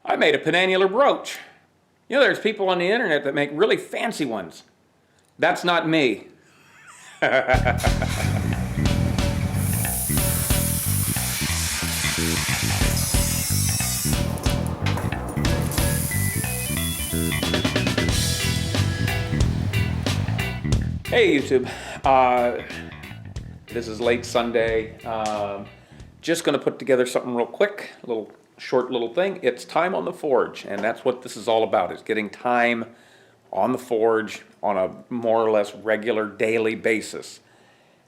I made a penannular brooch. You know, there's people on the internet that make really fancy ones. That's not me. Hey YouTube, this is late Sunday. Just going to put together something real quick, a little short little thing. It's time on the forge, and that's what this is all about, is getting time on the forge on a more or less regular daily basis.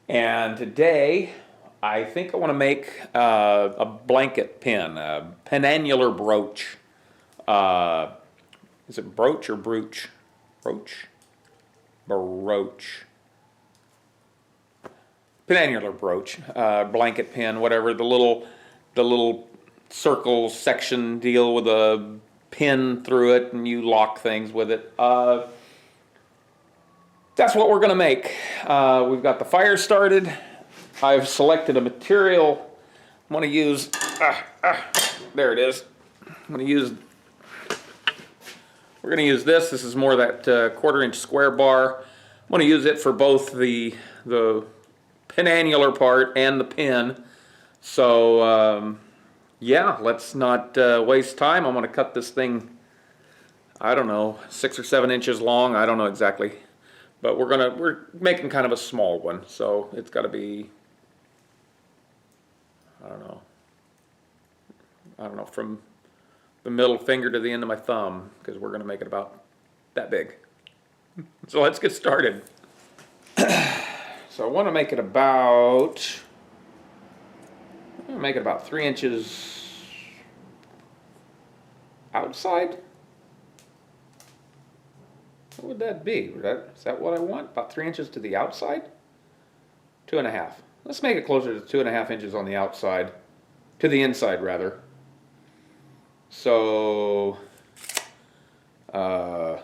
And today, I think I want to make a blanket pin, a penannular brooch. Is it brooch or brooch? Brooch? Brooch. Penannular brooch, blanket pin, whatever. The little circle section deal with a pin through it, and you lock things with it. That's what we're going to make. We've got the fire started. I've selected a material. I'm going to use. There it is. We're going to use this. This is more that 1/4-inch square bar. I'm going to use it for both the penannular part and the pin. So yeah, let's not waste time. I'm going to cut this thing, I don't know, 6 or 7 inches long. I don't know exactly, but we're making kind of a small one, so it's got to be, I don't know, from the middle finger to the end of my thumb, because we're going to make it about that big. So let's get started. So I want to make it about 3 inches outside. What would that be? Is that what I want? About 3 inches to the outside? 2.5. Let's make it closer to 2.5 inches on the outside, to the inside rather. So, let's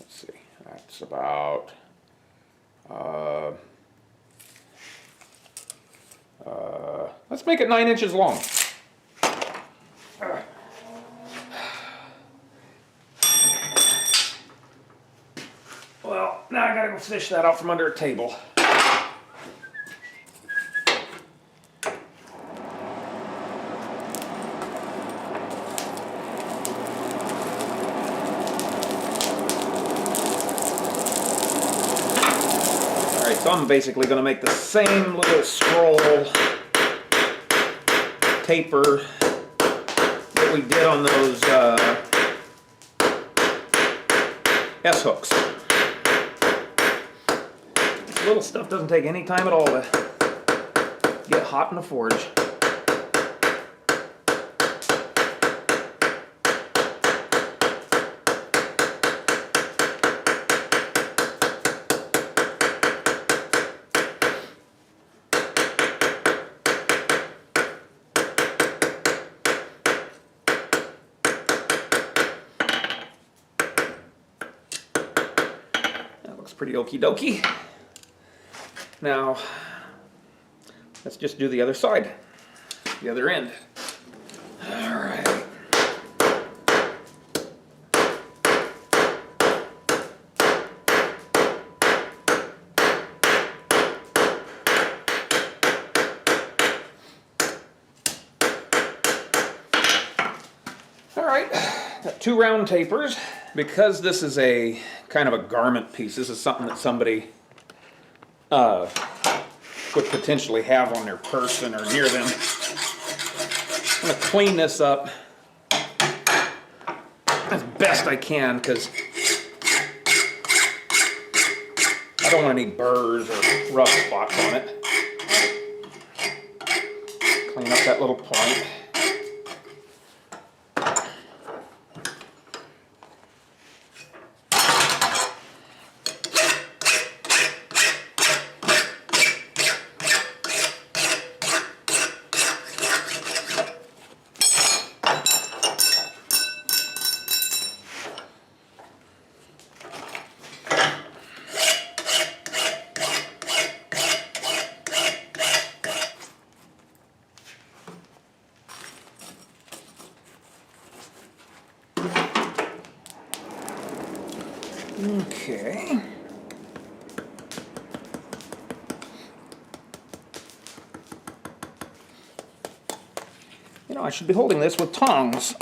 see, that's about, let's make it 9 inches long. Well, now I gotta go fish that out from under a table. So I'm basically going to make the same little scroll taper that we did on those S-hooks. This little stuff doesn't take any time at all to get hot in the forge. Pretty okie dokie. Now, let's just do the other side, the other end. All right. All right, got 2 round tapers. Because this is a kind of a garment piece, this is something that somebody would potentially have on their person or near them. I'm going to clean this up as best I can, because I don't want any burrs or rough spots on it. Clean up that little point. Okay. You know, I should be holding this with tongs.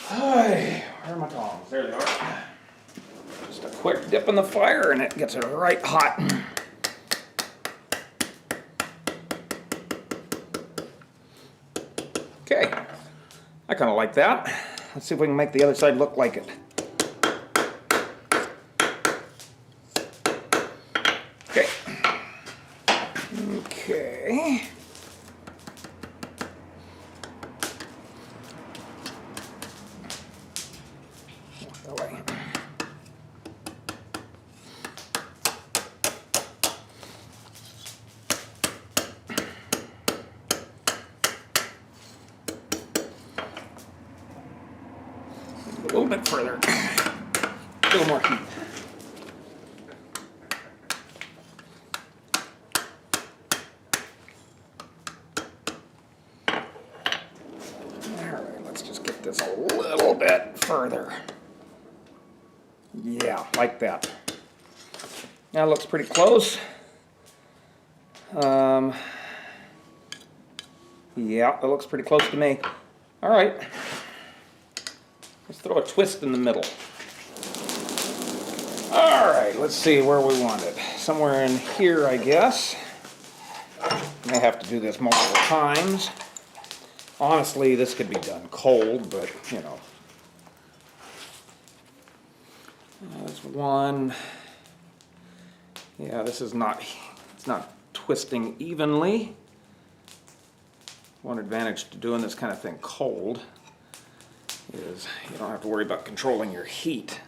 Where are my tongs? There they are. Just a quick dip in the fire and it gets it right hot. Okay, I kind of like that. Let's see if we can make the other side look like it. Okay. Okay. That way. A little bit further. A little more heat. Alright, let's just get this a little bit further. Yeah, like that. Now it looks pretty close. Yeah, it looks pretty close to me. Alright. Let's throw a twist in the middle. Alright, let's see where we want it. Somewhere in here, I guess. May have to do this multiple times. Honestly, this could be done cold, but, you know. There's one. Yeah, this is not, it's not twisting evenly. One advantage to doing this kind of thing cold is you don't have to worry about controlling your heat.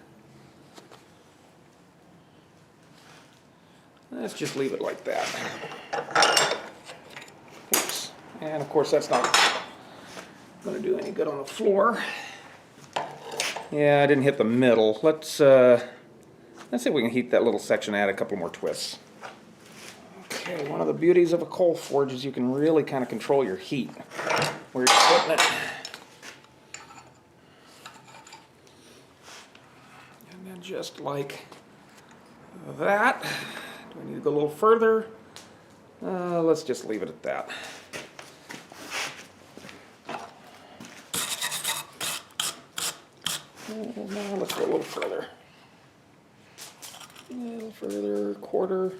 Let's just leave it like that. Oops. And of course that's not going to do any good on the floor. Yeah, I didn't hit the middle. Let's see if we can heat that little section, add a couple more twists. Okay, one of the beauties of a coal forge is you can really kind of control your heat where you're putting it. And then just like that. Do I need to go a little further? Let's just leave it at that. Now let's go a little further. A little further, quarter.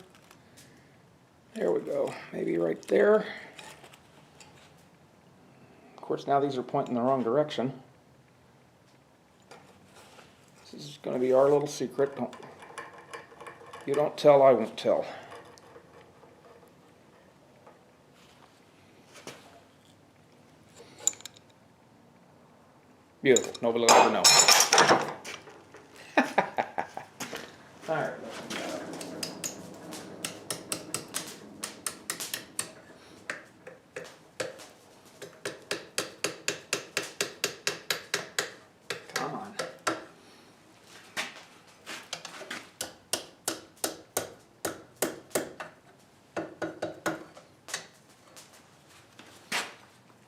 There we go. Maybe right there. Of course, now these are pointing the wrong direction. This is going to be our little secret. You don't tell, I won't tell. Beautiful. Nobody will ever know. All right. Come on.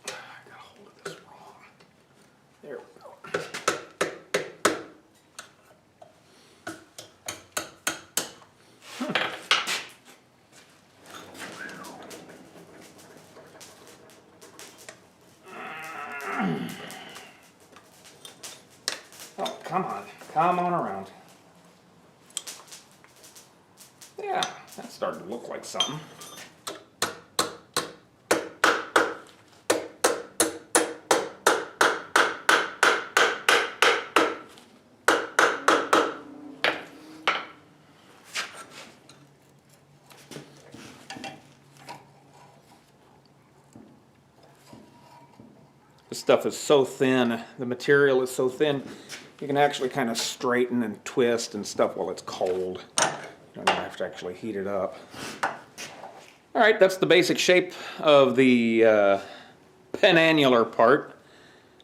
I got a hold of this wrong. There we go. Oh, come on around. Yeah, that's starting to look like something. This stuff is so thin, the material is so thin, you can actually kind of straighten and twist and stuff while it's cold. You don't even have to actually heat it up. Alright, that's the basic shape of the penannular part.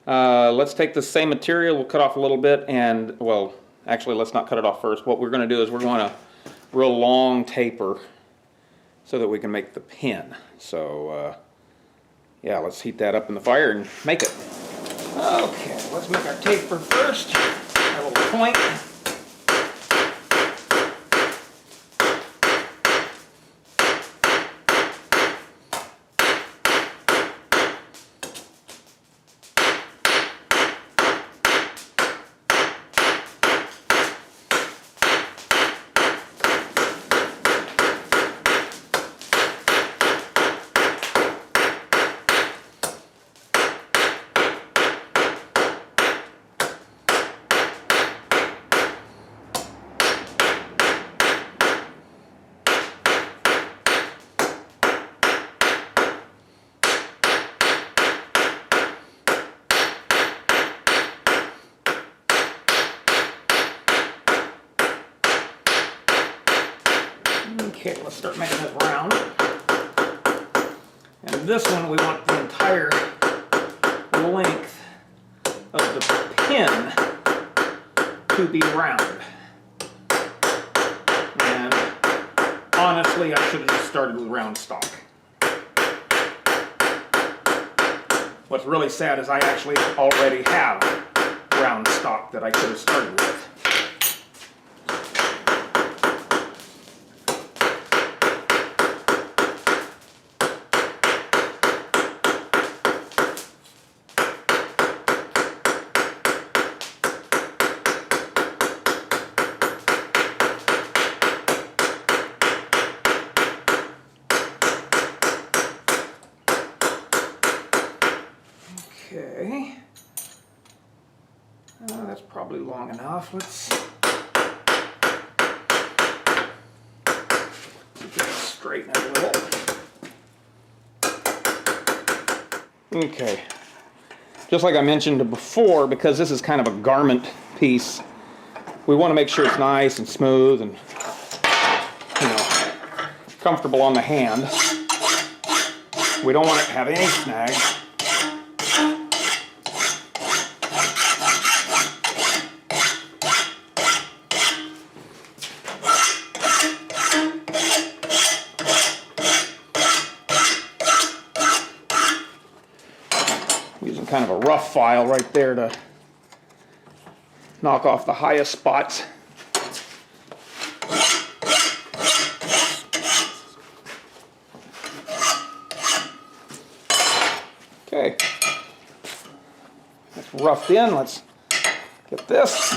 Let's take the same material, we'll cut off a little bit and, well, actually let's not cut it off first. What we're going to do is we're going to real long taper so that we can make the pin. So, yeah, let's heat that up in the fire and make it. Okay, let's make our taper first. Our little point. Okay, let's start making it round. And this one we want the entire length of the pin to be round. And honestly, I should have just started with round stock. What's really sad is I actually already have round stock that I could have started with. Okay, that's probably long enough. Let's get it straighten it a little. Okay, just like I mentioned before, because this is kind of a garment piece, we want to make sure it's nice and smooth and, you know, comfortable on the hand. We don't want it to have any snags. Using kind of a rough file right there to knock off the highest spots. Okay, that's roughed in. Let's get this.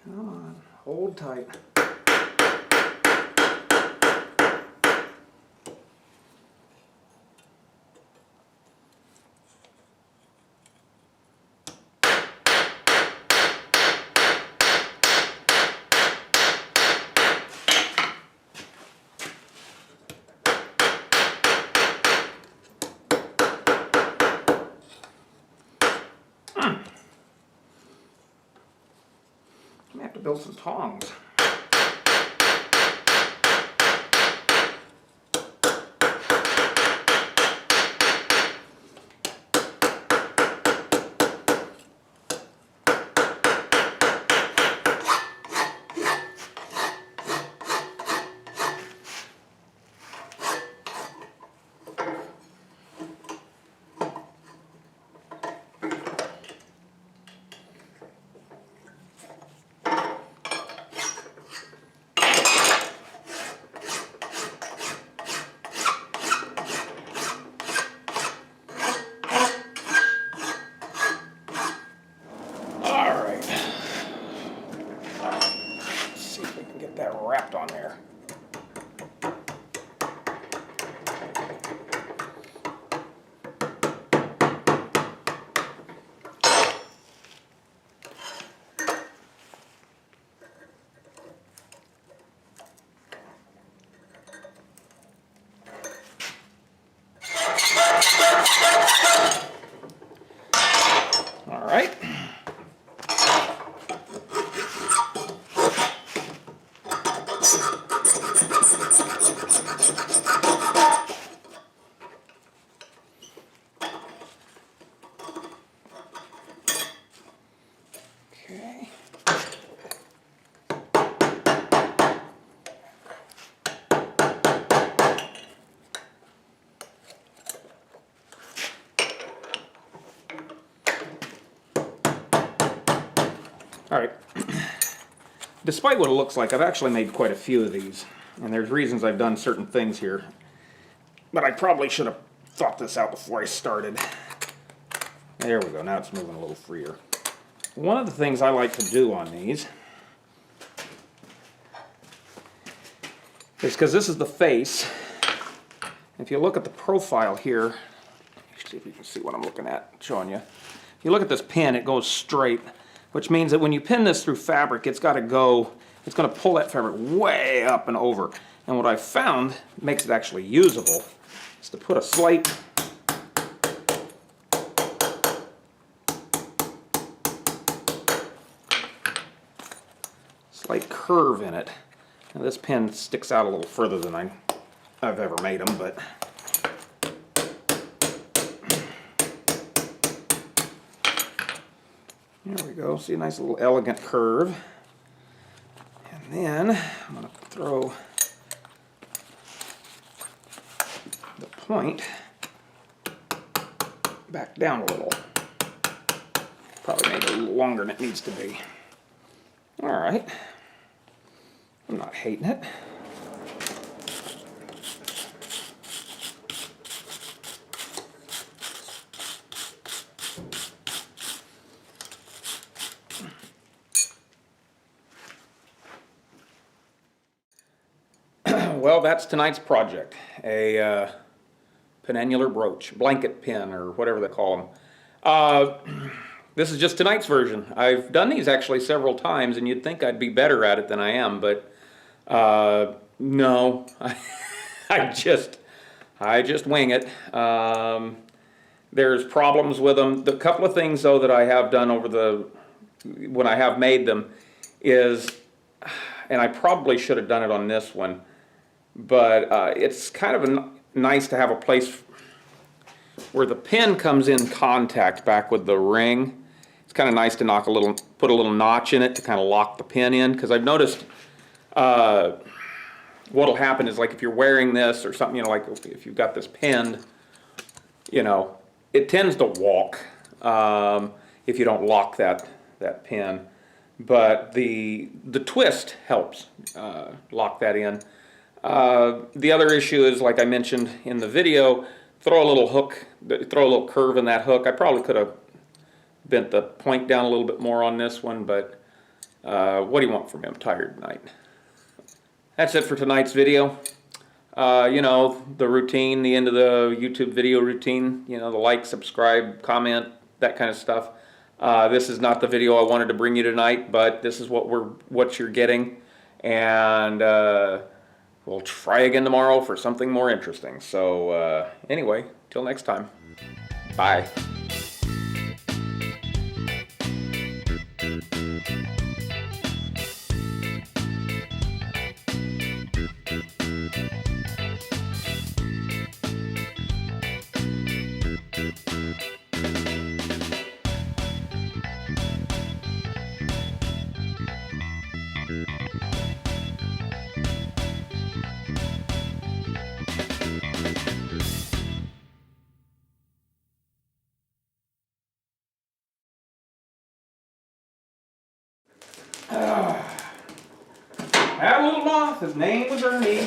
Come on, hold tight. I have to build some tongs. Wrapped on there. Okay. All right. Despite what it looks like, I've actually made quite a few of these, and there's reasons I've done certain things here, but I probably should have thought this out before I started. There we go, now it's moving a little freer. One of the things I like to do on these is, because this is the face, if you look at the profile here, see if you can see what I'm looking at, showing you. If you look at this pin, it goes straight, which means that when you pin this through fabric, it's got to go, it's going to pull that fabric way up and over. And what I've found makes it actually usable is to put a slight curve in it. Now this pin sticks out a little further than I've ever made them, but there we go. See a nice little elegant curve. And then I'm going to throw the point back down a little. Probably made it a little longer than it needs to be. All right. I'm not hating it. Well, that's tonight's project. A Penannular Brooch, blanket pin, or whatever they call them. This is just tonight's version. I've done these actually several times, and you'd think I'd be better at it than I am, but no. I just wing it. There's problems with them. The couple of things, though, that I have done when I have made them is, and I probably should have done it on this one, but it's kind of nice to have a place where the pin comes in contact back with the ring. It's kind of nice to put a little notch in it to kind of lock the pin in, because I've noticed what'll happen is, like, if you're wearing this or something, like if you've got this pinned, it tends to walk if you don't lock that pin. But the twist helps lock that in. The other issue is, like I mentioned in the video, throw a little curve in that hook. I probably could have bent the point down a little bit more on this one, but what do you want from me? I'm tired tonight. That's it for tonight's video. The routine, the end of the YouTube video routine, the like, subscribe, comment, that kind of stuff. This is not the video I wanted to bring you tonight, but this is what you're getting, and we'll try again tomorrow for something more interesting. So anyway, till next time, bye. Had a little moth, his name was Ernie,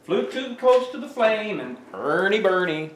flew too close to the flame, and Ernie Bernie